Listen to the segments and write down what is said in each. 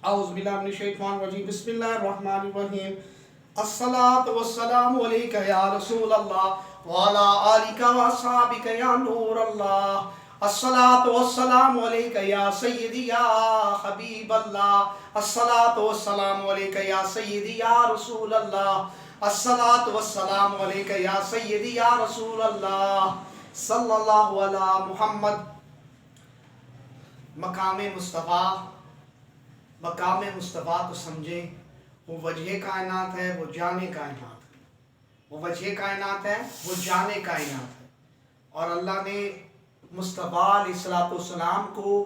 اعوذ باللہ من الشیطان الرجیم بسم اللہ الرحمن الرحیم الصلاۃ والسلام علیک یا رسول اللہ وعلی آلک واصحابک یا نور اللہ الصلاۃ والسلام علیک یا سیدی یا حبیب اللہ الصلاۃ والسلام علیک یا سیدی یا رسول اللہ الصلاۃ والسلام علیک یا سیدی یا رسول اللہ صلی اللہ علی محمد۔ مقام مصطفیٰ کو سمجھیں، وہ وجہ کائنات ہے، وہ جانے کائنات ہے، وہ وجہ کائنات ہے، وہ جانے کائنات ہے۔ اور اللہ نے مصطفیٰ علیہ السلام کو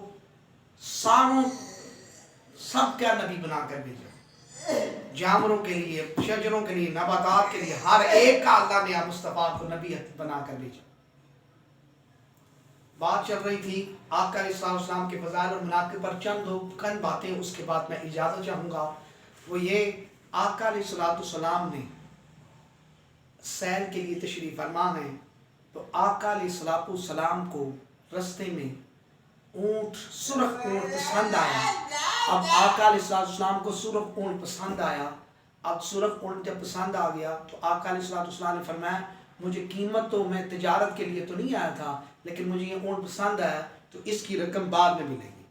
سب کا نبی بنا کر بھیجا، جانوروں کے لیے، شجروں کے لیے، نباتات کے لیے، ہر ایک کا اللہ نے مصطفیٰ کو نبی بنا کر بھیجا۔ بات چل رہی تھی آقا علیہ السلام کے فضائل اور مناقب پر چند باتیں، اس کے بعد میں اجازت چاہوں گا۔ وہ یہ، آقا علیہ السلام نے سیر کے لیے تشریف فرما ہے تو آقا علیہ السلام کو رستے میں سرخ اونٹ پسند آیا۔ اب آقا علیہ السلام کو سرخ اونٹ پسند آیا، اب سرخ اونٹ جب پسند آ گیا تو آقا علیہ السلام نے فرمایا مجھے قیمت تو، میں تجارت کے لیے تو نہیں آیا تھا، لیکن مجھے یہ اونٹ پسند آیا تو اس کی رقم بعد میں ملے گی۔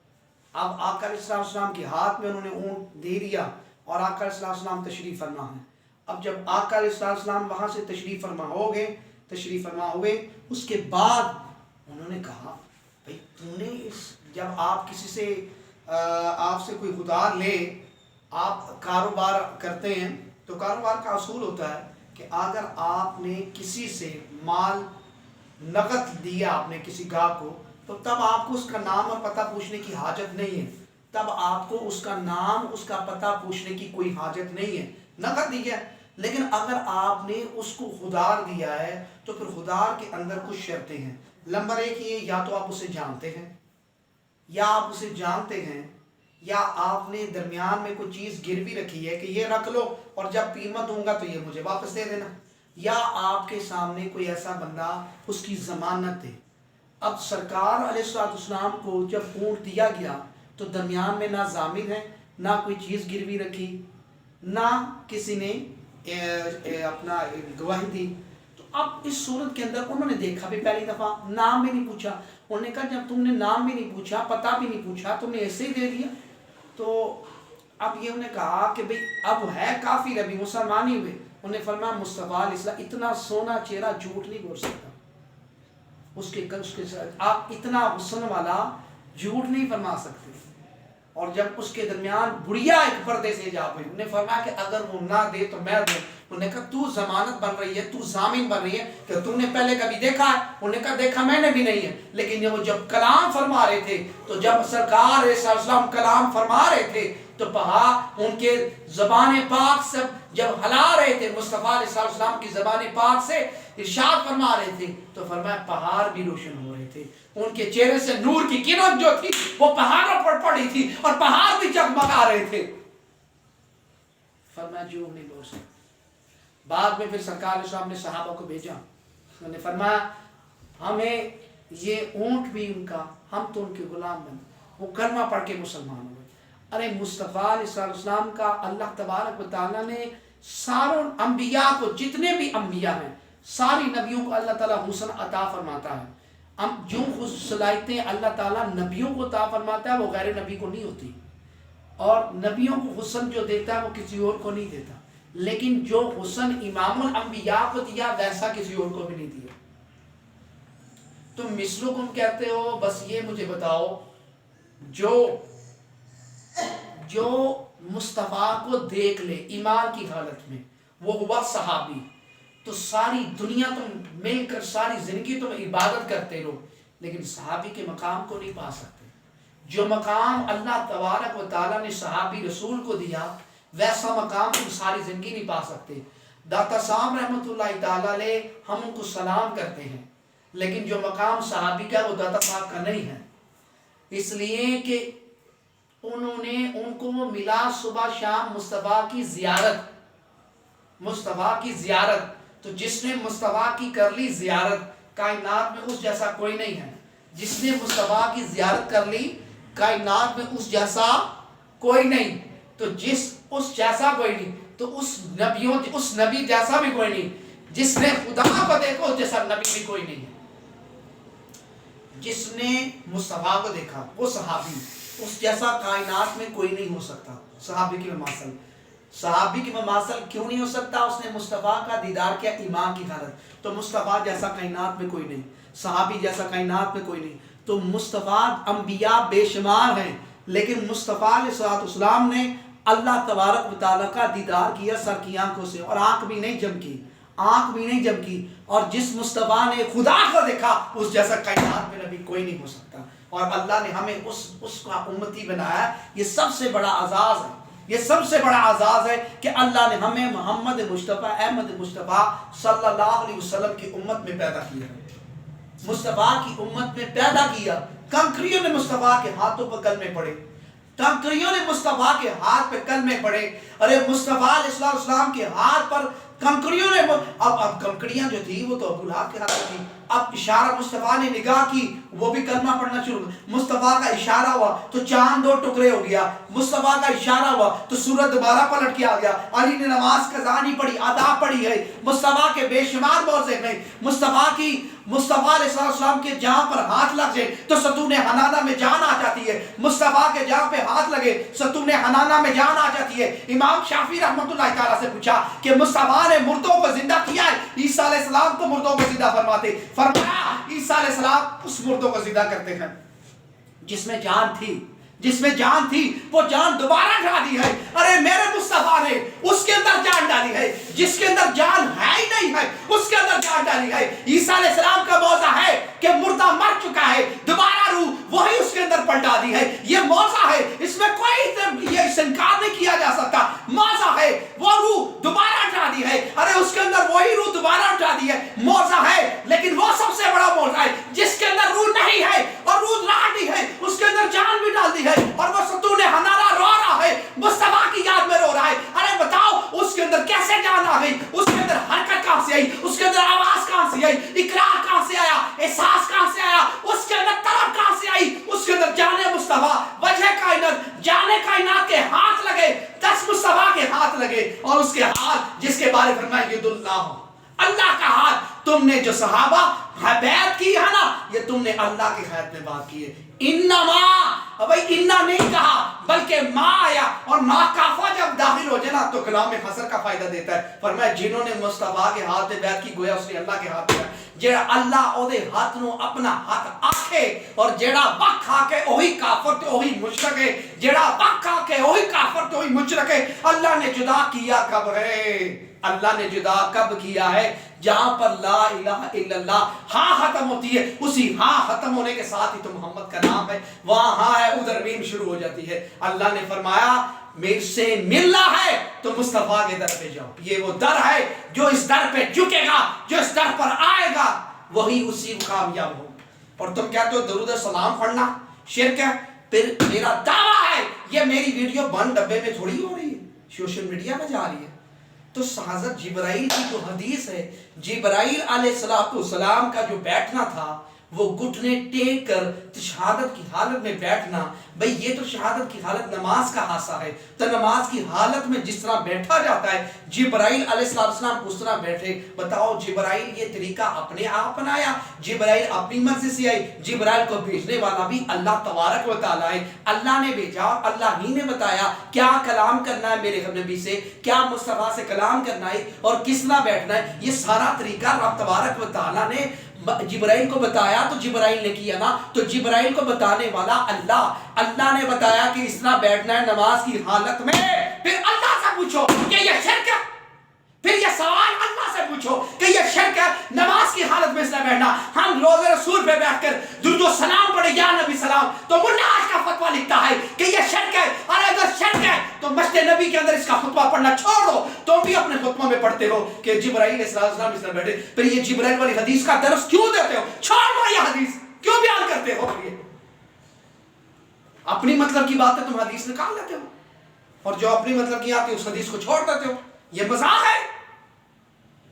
اب آقا علیہ السلام کے ہاتھ میں انہوں نے اونٹ دے دیا اور آقا علیہ السلام تشریف فرما ہے۔ اب جب آقا علیہ السلام وہاں سے تشریف فرما ہوئے، اس کے بعد انہوں نے کہا بھئی تو نے جب آپ کسی سے آپ سے کوئی ادھار لے، آپ کاروبار کرتے ہیں تو کاروبار کا اصول ہوتا ہے کہ اگر آپ نے کسی سے مال نقد دیا، آپ نے کسی گاہک کو، تو تب آپ کو اس کا نام اور پتہ پوچھنے کی حاجت نہیں ہے، تب آپ کو اس کا نام، اس کا پتہ پوچھنے کی کوئی حاجت نہیں ہے، نقد دیا۔ لیکن اگر آپ نے اس کو ادھار دیا ہے تو پھر ادھار کے اندر کچھ شرطیں ہیں۔ نمبر ایک یہ، یا تو آپ اسے جانتے ہیں، یا آپ نے درمیان میں کوئی چیز گروی رکھی ہے کہ یہ رکھ لو اور جب قیمت دوں گا تو یہ مجھے واپس دے دینا، یا آپ کے سامنے کوئی ایسا بندہ اس کی ضمانت دے۔ اب سرکار علیہ السلام کو جب اونٹ دیا گیا تو درمیان میں نہ ضامن ہے، نہ کوئی چیز گروی رکھی، نہ کسی نے اپنا گواہی دی۔ تو اب اس صورت کے اندر انہوں نے دیکھا بھی، پہلی دفعہ نام بھی نہیں پوچھا، انہوں نے کہا جب تم نے نام بھی نہیں پوچھا، پتہ بھی نہیں پوچھا، تم نے ایسے ہی دے دیا۔ تو اب یہ انہوں نے کہا کہ بھئی اب ہے کافر، ابھی مسلمان ہی ہوئے۔ انہوں نے فرمایا مصطفیٰ علیہ السلام اتنا سونا چہرہ جھوٹ نہیں بول سکتا، اس کے ساتھ آپ اتنا حسن والا جھوٹ نہیں فرما سکتے۔ اور جب اس کے درمیان بڑھیا ایک پردے سے حجاب ہوئی، انہوں نے فرمایا کہ اگر وہ نہ دے تو میں دوں۔ انہوں نے کہا تو ضمانت بن رہی ہے، تو ضامن بن رہی ہے کہ تم نے پہلے کبھی دیکھا ہے؟ انہوں نے کہا دیکھا میں نے بھی نہیں ہے، لیکن وہ جب کلام فرما رہے تھے، تو جب سرکار علیہ السلام کلام فرما رہے تھے تو ان کے زبان پاک سے جب ہلا رہے تھے، مصطفیٰ علیہ السلام کی زبان پاک سے ارشاد فرما رہے تھے تو فرمایا پہاڑ بھی روشن ہو رہے تھے، ان کے چہرے سے نور کی کرن جو تھی وہ پہاڑوں پر پڑی تھی اور پہاڑ بھی جگمگا رہے تھے۔ فرمایا جو نہیں بول سکتے۔ بعد میں پھر سرکار علیہ السلام نے صحابہ کو بھیجا، انہوں نے فرمایا ہمیں یہ اونٹ بھی ان کا، ہم تو ان کے غلام بن، وہ کلمہ پڑھ کے مسلمان ہوئے۔ ارے مصطفیٰ علیہ السلام کا اللہ تبارک و تعالیٰ نے ساروں انبیاء کو، جتنے بھی انبیاء ہیں ساری نبیوں کو اللہ تعالیٰ حسن عطا فرماتا ہے۔ جو صلاحیتیں اللہ تعالیٰ نبیوں کو عطا فرماتا ہے وہ غیر نبی کو نہیں ہوتی، اور نبیوں کو حسن جو دیتا ہے وہ کسی اور کو نہیں دیتا، لیکن جو حسن امام الانبیاء کو دیا ویسا کسی اور کو بھی نہیں دیا۔ تم مثلکم کہتے ہو، بس یہ مجھے بتاؤ جو مصطفیٰ کو دیکھ لے ایمان کی حالت میں، وہ ہوا صحابی، تو ساری دنیا تم مل کر ساری زندگی تم عبادت کرتے رہو لیکن صحابی کے مقام کو نہیں پا سکتے۔ جو مقام اللہ تبارک و تعالیٰ نے صحابی رسول کو دیا ویسا مقام تم ساری زندگی نہیں پا سکتے۔ داتا صاحب رحمۃ اللہ تعالیٰ علیہ ہم ان کو سلام کرتے ہیں، لیکن جو مقام صحابی کا وہ داتا صاحب کا نہیں ہے، اس لیے کہ انہوں نے ان کو ملا صبح شام مصطفیٰ کی زیارت، تو جس نے مصطفیٰ کی کر لی زیارت، کائنات میں اس جیسا کوئی نہیں ہے۔ جس نے مصطفیٰ کی زیارت کر لی کائنات میں اس جیسا کوئی نہیں، تو اس جیسا کوئی نہیں، تو اس نبی جیسا بھی کوئی نہیں، جس نے خدا کو دیکھا اس جیسا نبی بھی کوئی نہیں ہے۔ جس نے مصطفیٰ کو دیکھا وہ صحابی، اس جیسا کائنات میں کوئی نہیں ہو سکتا۔ صحابی کی مماثل کیوں نہیں ہو سکتا؟ اس نے مصطفیٰ کا دیدار کیا ایمان کی حالت، تو مصطفیٰ جیسا کائنات میں کوئی نہیں، صحابی جیسا کائنات میں کوئی نہیں۔ تو مصطفیٰ انبیاء بے شمار ہیں، لیکن مصطفیٰ علیہ السلام نے اللہ تبارک و تعالیٰ کا دیدار کیا سر کی آنکھوں سے، اور آنکھ بھی نہیں جم کی، اور جس مصطفیٰ نے خدا کو دیکھا اس جیسا کائنات میں نبی کوئی نہیں ہو سکتا، اور اللہ نے ہمیں اس کا امتی بنایا۔ یہ سب سے بڑا اعزاز ہے کہ اللہ نے ہمیں محمد مصطفیٰ احمد مصطفیٰ صلی اللہ علیہ وسلم کی امت میں پیدا کیا ہے، مصطفیٰ کی امت میں پیدا کیا۔ کنکریوں نے مصطفیٰ کے ہاتھوں پر کلمے پڑے، کنکریوں نے مصطفیٰ کے ہاتھ پہ کلمے پڑے۔ ارے مصطفیٰ علیہ السلام کے ہاتھ پر کنکریوں نے اب کنکریاں جو تھی وہ تو ابو لہب کے ہاتھ میں تھی، اب اشارہ مصطفیٰ نے نگاہ کی، وہ بھی کلمہ پڑھنا شروع، مصطفیٰ کا اشارہ ہوا تو چاند 2 ٹکڑے ہو گیا، مصطفیٰ کا اشارہ ہوا تو سورج دوبارہ پلٹ کے آ گیا، علی نے نماز قضا نہیں پڑھی، ادا پڑھی ہے۔ مصطفیٰ کے بے شمار موضع ہیں، مصطفیٰ علیہ السلام کے جہاں پر ہاتھ لگ جائے تو ستون حنانہ میں جان آ جاتی ہے، مصطفیٰ کے جہاں پہ ہاتھ لگے ستون حنانہ میں جان آ جاتی ہے۔ امام شافعی رحمۃ اللہ تعالیٰ سے پوچھا کہ مصطفیٰ نے مردوں کو زندہ کیا ہے؟ عیسیٰ علیہ السلام تو مردوں کو زندہ فرماتے، فرمایا عیسیٰ علیہ السلام اس مردوں کو زندہ کرتے ہیں جس میں جان تھی وہ جان دوبارہ ڈال دی ہے۔ ارے میرے مصطفیٰ نے اس کے اندر جان ڈالی ہے، جس کے اندر جان ہے ہی نہیں ہے اس کے اندر جان ڈالی ہے۔ عیسیٰ علیہ السلام کا موضع ہے کہ مردہ مر چکا ہے، دوبارہ روح وہی اس کے اندر پلٹا دی ہے، یہ موضع ہے، اس میں کوئی یہ انکار نہیں کیا جا سکتا۔ موضع ہے وہ روح دوبارہ اٹھا دی ہے، ارے اس کے اندر وہی روح دوبارہ اٹھا دی ہے، موضع ہے، لیکن وہ سب سے بڑا موضع ہے جس کے اندر روح نہیں ہے اور روح لاٹی ہے، اس کے اندر جان بھی ڈال دی ہے، اور وہ ستون حنانہ رو رہا ہے، مصطفیٰ کی یاد میں رو رہا ہے۔ ارے بتاؤ اس کے اندر کیسے جان آ گئی؟ اس کے اندر حرکت کہاں سے آئی؟ اس کے اندر آواز کہاں سے آئی؟ اقرار کہاں سے آیا؟ احساس کہاں سے آیا؟ اس کے اندر طلب کہاں سے آئی؟ اس کے اندر جانے مصطفیٰ وجہ کائنات، جانے کائنات کے ہاتھ لگے، 10 مصطفیٰ کے ہاتھ لگے، اور اس کے ہاتھ جس کے بارے فرمایا ید اللہ، اللہ کا ہاتھ۔ تم نے جو صحابہ بیعت کی ہے نا، یہ تم نے اللہ کے خیرت میں بات کی ہے۔ انما، بھائی انا نہیں کہا بلکہ ما آیا، اور ما کافہ جب داخل ہو جائے نا تو کلام حصر کا فائدہ دیتا ہے۔ فرمایا جنہوں نے مصطفیٰ کے ہاتھ میں بیعت کی گویا اس نے اللہ کے ہاتھ میں، جیڑا اللہ او دے ہاتھ نو اپنا ہاتھ آکھے اور جیڑا وقت آکے وہی کافر تے وہی مشرک ہے، جیڑا وقت آکے وہی کافر تے وہی مشرک ہے۔ اللہ نے جدا کیا کب ہے؟ اللہ نے جدا کب کیا ہے؟ جہاں پر لا الہ الا اللہ ہاں ختم ہوتی ہے، اسی ہاں ختم ہونے کے ساتھ ہی تو محمد کا نام ہے، وہاں ہاں ہے ادھر میم شروع ہو جاتی ہے۔ اللہ نے فرمایا میرے سے ملنا ہے تو مصطفیٰ کے در پہ جاؤ، یہ وہ در ہے جو اس در پہ جھکے گا، جو اس در پر آئے گا وہی اسی کو کامیاب ہو۔ اور تم کہتے ہو درود السلام پڑھنا شرک ہے؟ پھر میرا دعویٰ ہے یہ میری ویڈیو بند ڈبے میں تھوڑی ہو رہی ہے، سوشل میڈیا میں جا رہی ہے۔ تو حضرت جبرائیل کی جو حدیث ہے، جبرائیل علیہ السلام کا جو بیٹھنا تھا وہ گھٹنے ٹیک کر شہادت کی حالت میں بیٹھنا، بھئی یہ تو شہادت کی حالت نماز کا حصہ ہے، تو نماز کی حالت میں جس طرح بیٹھا جاتا ہے جبرائیل علیہ السلام اس طرح بیٹھے۔ بتاؤ جبرائیل یہ طریقہ اپنے آپ بنایا؟ جبرائیل اپنی مرضی سے آئی؟ جبرائیل کو بھیجنے والا بھی اللہ تبارک و تعالیٰ ہے، اللہ نے بھیجا، اللہ ہی نے بتایا کیا کلام کرنا ہے میرے نبی سے، کیا مصطفیٰ سے کلام کرنا ہے اور کس طرح بیٹھنا ہے، یہ سارا طریقہ رب تبارک و تعالیٰ نے جبرائیل کو بتایا تو جبرائیل نے کیا نا۔ تو جبرائیل کو بتانے والا اللہ نے بتایا کہ اس طرح بیٹھنا ہے نماز کی حالت میں۔ پھر اللہ سے پوچھو کہ یہ شرک ہے، پھر یہ سوال اللہ سے پوچھو کہ یہ شرک ہے نماز کی حالت میں اس طرح بیٹھنا۔ ہم روز رسول پہ بیٹھ کر درود و سلام پڑھے یا نبی سلام، تو ملا آج کا فتویٰ لکھتا ہے کہ یہ شرک ہے۔ اور اگر شرک ہے تو مسجد نبی کے اندر اس کا خطبہ پڑھنا چھوڑ دو۔ تم بھی اپنے خطبہ میں پڑھتے ہو کہ جبرائیل علیہ السلام اس طرح بیٹھے، پھر یہ جبرائیل والی حدیث کا درس کیوں دیتے ہو؟ چھوڑ دو یہ حدیث، کیوں بیان کرتے ہو؟ اپنی مطلب کی باتیں تم حدیث نکال لیتے ہو، اور جو اپنی مطلب کی آتی ہے اس حدیث کو چھوڑ دیتے ہو۔ یہ مذاق ہے،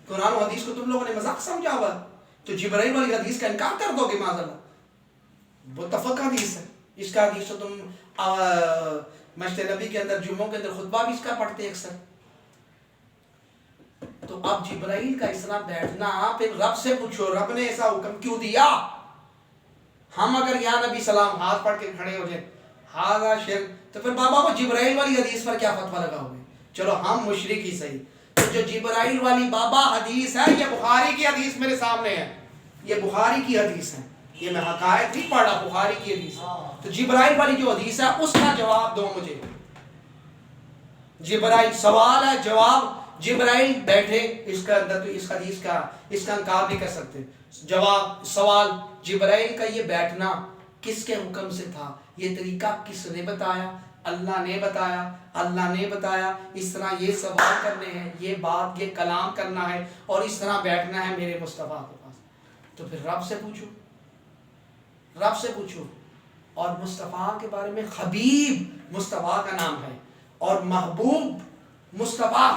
قرآن و حدیث کو تم لوگوں نے مذاق سمجھا ہوا ہے، تو جبرائیل والی حدیث کا انکار کر دو گے معاذ اللہ۔ متفق حدیث ہے، اس کا حدیث تو تم مسجد نبی کے اندر جمعوں کے اندر خطبہ بھی اس کا پڑھتے ہیں اکثر. تو اب جبرائیل کا اس طرح بیٹھنا، پھر رب سے پوچھو رب نے ایسا حکم کیوں دیا؟ ہم اگر یا نبی سلام ہاتھ پڑھ کے کھڑے ہو جائیں ہاذا شرک، تو پھر بابا کو جبرائیل والی حدیث پر کیا فتویٰ لگا ہوگے؟ چلو ہم مشرک ہی صحیح، تو جو جبرائیل والی بابا حدیث ہے یہ بخاری کی حدیث میرے سامنے ہے، یہ بخاری کی حدیث ہے، یہ میں حقائق نہیں پڑھ رہا، بخاری کی حدیث ہے. تو جبرائیل والی جو حدیث ہے اس کا جواب دو مجھے. جبرائیل سوال ہے جواب، جبرائیل بیٹھے اس کا اندر، تو اس حدیث کا اس کا انکار نہیں کر سکتے. جواب سوال، جبرائیل کا یہ بیٹھنا کس کے حکم سے تھا؟ یہ طریقہ کس نے بتایا؟ اللہ نے بتایا. اللہ نے بتایا اس طرح یہ سوال کرنے ہیں، یہ بات، یہ کلام کرنا ہے اور اس طرح بیٹھنا ہے میرے مصطفیٰ کے پاس. تو پھر رب سے پوچھو، رب سے پوچھو. اور مصطفیٰ کے بارے میں حبیب مصطفیٰ کا نام ہے، اور محبوب مصطفیٰ،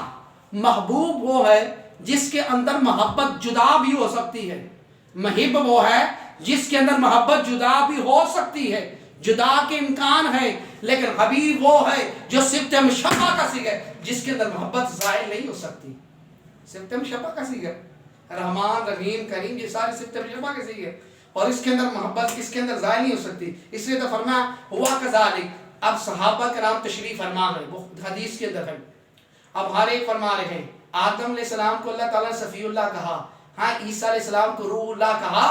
محبوب وہ ہے جس کے اندر محبت جدا بھی ہو سکتی ہے، محب وہ ہے جس کے اندر محبت جدا بھی ہو سکتی ہے، جدا کے امکان ہے. لیکن حبیب وہ ہے جو صفت مشبہ کا صیغہ ہے، جس کے اندر محبت ظاہر نہیں ہو سکتی. صفت مشبہ کا صیغہ، رحمان رحیم کریم، یہ ساری صفت مشبہ کے صیغہ، اور اس کے اندر محبت اس کے اندر ظاہر نہیں ہو سکتی. اس لیے تو فرمایا ہوا کذالک. اب صحابہ کرام تشریف فرما ہے، وہ حدیث کے اندر ہے. اب ہر ایک فرما رہے ہیں آدم علیہ السلام کو اللہ تعالیٰ نے صفی اللہ کہا، ہاں عیسیٰ علیہ السلام کو روح اللہ کہا.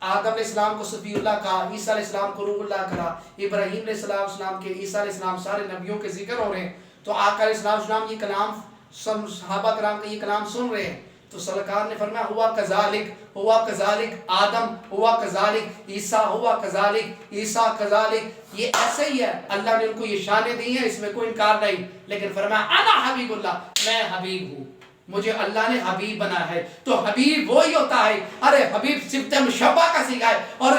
آدم علیہ السلام کو صفی اللہ کہا، عیسیٰ علیہ السلام کو روح اللہ کہا. ابراہیم علیہ السلام کے، عیسیٰ علیہ السلام، سارے نبیوں کے ذکر ہو رہے ہیں. تو آقا علیہ السلام یہ کلام صحابہ کرام کا یہ کلام سن رہے ہیں. تو سرکار نے فرمایا ہوا کذالک، ہوا کذالک آدم، ہوا کذالک عیسیٰ، ہوا کذالک عیسیٰ کذالک. یہ ایسے ہی ہے، اللہ نے ان کو یہ شانیں دی ہیں، اس میں کوئی انکار نہیں. لیکن فرمایا انا حبیب اللہ، میں حبیب ہوں، مجھے اللہ نے حبیب بنا ہے. تو حبیب وہی ہوتا ہے، ارے حبیب صفت مشبہ کا صیغہ ہے، اور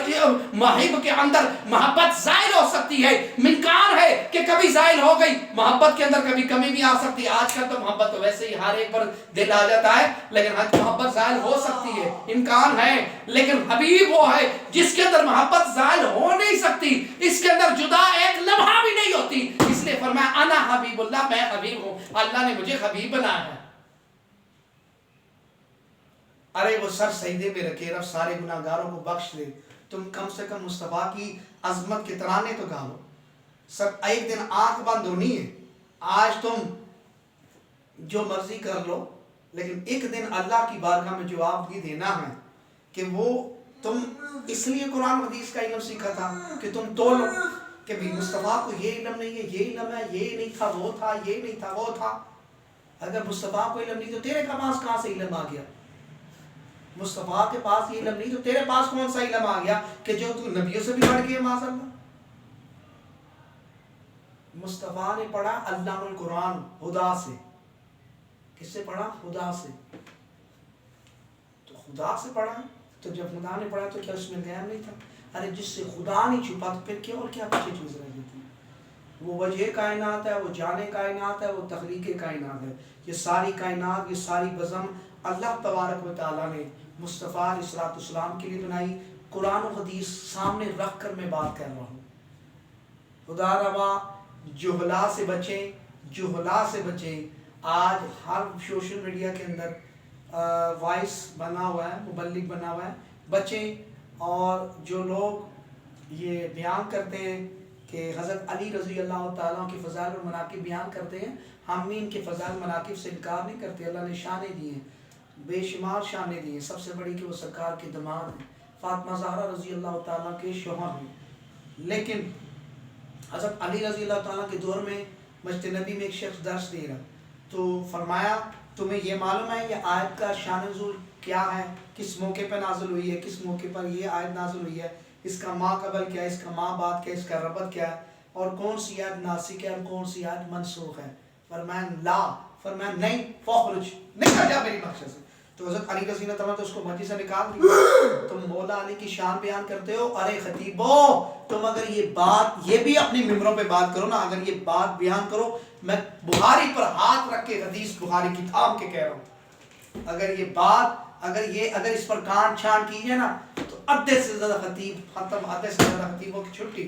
محب کے اندر محبت زائل ہو سکتی ہے، امکان ہے کہ کبھی زائل ہو گئی محبت کے اندر، کبھی کمی بھی آ سکتی ہے. آج کل تو محبت تو ویسے ہی ہر ایک پر دل آ جاتا ہے، لیکن محبت زائل ہو سکتی ہے، امکان ہے. لیکن حبیب وہ ہے جس کے اندر محبت زائل ہو نہیں سکتی، اس کے اندر جدا ایک لمحہ بھی نہیں ہوتی. اس لیے فرمایا انا حبیب اللہ، میں حبیب ہوں، اللہ نے مجھے حبیب بنایا ہے. ارے وہ سر سجدے میں رکھے، رب سارے گناہگاروں کو بخش دے، تم کم سے کم مصطفیٰ کی عظمت کے ترانے تو گا لو. سب ایک دن آنکھ بند ہونی ہے، آج تم جو مرضی کر لو، لیکن ایک دن اللہ کی بارگاہ میں جواب یہ دینا ہے کہ وہ تم اس لیے قرآن حدیث کا علم سیکھا تھا کہ تم تولو کہ بھی مصطفیٰ کو یہ علم نہیں ہے، یہ علم ہے، یہ نہیں تھا وہ تھا، یہ نہیں تھا وہ تھا. اگر مصطفیٰ کو علم نہیں تو تیرے پاس کہاں سے علم آ گیا؟ مصطفیٰ کے پاس یہ علم نہیں تو تیرے پاس کون سا علم آ گیا کہ جو تو نبیوں سے بھی بڑھ گئے معاذ اللہ. مصطفیٰ نے پڑھا اللہ القرآن خدا سے. کس سے پڑھا؟ خدا سے. تو خدا سے پڑھا، تو جب خدا نے پڑھا تو کیا اس میں غیب نہیں تھا؟ ارے جس سے خدا نہیں چھپا تو پھر کیا اور کیا اچھی چیز رہ جاتی؟ وہ وجہ کائنات ہے، وہ جانے کائنات ہے، وہ تخلیق کائنات ہے. یہ ساری کائنات، یہ ساری بزم اللہ تبارک و تعالیٰ نے مصطفیٰ علیہ السلام کے لیے بنائی. قرآن و حدیث سامنے رکھ کر میں بات کر رہا ہوں. خدا روا جہلا سے بچیں، جہلا سے بچیں. آج ہر سوشل میڈیا کے اندر وائس بنا ہوا ہے، مبلغ بنا ہوا ہے، بچیں. اور جو لوگ یہ بیان کرتے ہیں کہ حضرت علی رضی اللہ تعالیٰ کی فضائل اور مناقب بیان کرتے ہیں، ہم بھی ان کے فضائل مناقب سے انکار نہیں کرتے. اللہ نے شانیں دی ہیں، بے شمار شانیں دی ہیں. سب سے بڑی کہ وہ سرکار کے داماد ہیں، فاطمہ زہرا رضی اللہ تعالیٰ کے شوہر ہیں. لیکن حضرت علی رضی اللہ تعالیٰ کے دور میں مسجد نبی میں ایک شخص درس دے رہا، تو فرمایا تمہیں یہ معلوم ہے یہ آیت کا شان نزول کیا ہے، کس موقع پہ نازل ہوئی ہے، کس موقع پر یہ آیت نازل ہوئی ہے، اس کا ما قبل کیا ہے، اس کا ما بعد کیا ہے، اس کا ربط کیا ہے، اور کون سی آیت ناسخ ہے اور کون سی آیت منسوخ ہے؟ فرمایا لا، فرمایا نہیں، فخرج، نکل جا میری مقصد سے. تو حضرت علی رضی اللہ تعالیٰ تو اس کو مسجد سے نکال دیا. تم مولا علی کی شان بیان کرتے ہو، ارے خطیبو تم اگر یہ بات، یہ بھی اپنی ممبروں پہ بات کرو نا، اگر یہ بات بیان کرو، میں بخاری پر ہاتھ رکھ کے حدیث بخاری کی تھام کے کہہ رہا ہوں، اگر یہ بات، اگر اس پر کانٹ چھان کیجئے نا تو ادھے سے زیادہ خطیب ختم، ادھے سے زیادہ خطیبوں کی چھٹی.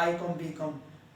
I.Com B.Com,